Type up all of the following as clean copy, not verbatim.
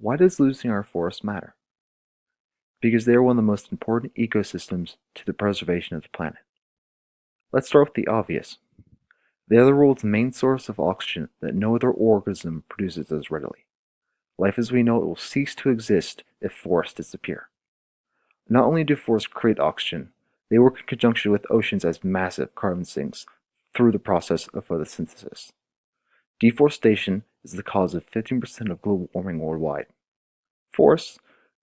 Why does losing our forests matter? Because they are one of the most important ecosystems to the preservation of the planet. Let's start with the obvious. They are the world's main source of oxygen that no other organism produces as readily. Life as we know it will cease to exist if forests disappear. Not only do forests create oxygen, they work in conjunction with oceans as massive carbon sinks through the process of photosynthesis. Deforestation is the cause of 15% of global warming worldwide. Forests,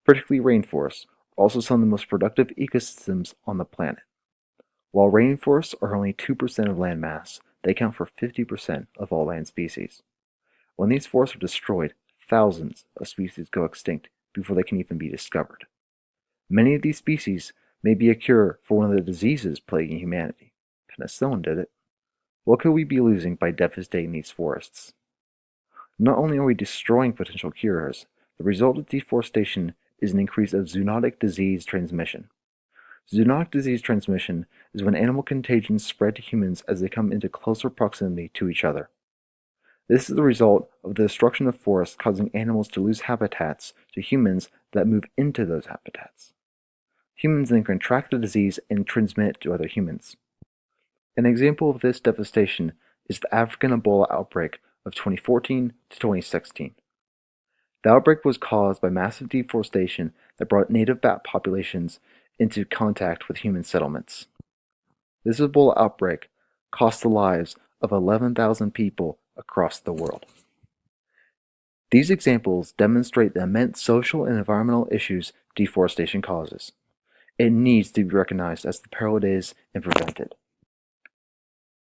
particularly rainforests, are also some of the most productive ecosystems on the planet. While rainforests are only 2% of land mass, they account for 50% of all land species. When these forests are destroyed, thousands of species go extinct before they can even be discovered. Many of these species may be a cure for one of the diseases plaguing humanity. Penicillin did it. What could we be losing by devastating these forests? Not only are we destroying potential cures, the result of deforestation is an increase of zoonotic disease transmission. Zoonotic disease transmission is when animal contagions spread to humans as they come into closer proximity to each other. This is the result of the destruction of forests causing animals to lose habitats to humans that move into those habitats. Humans then contract the disease and transmit it to other humans. An example of this devastation is the African Ebola outbreak of 2014 to 2016. The outbreak was caused by massive deforestation that brought native bat populations into contact with human settlements. This Ebola outbreak cost the lives of 11,000 people across the world. These examples demonstrate the immense social and environmental issues deforestation causes. It needs to be recognized as the peril it is and prevented.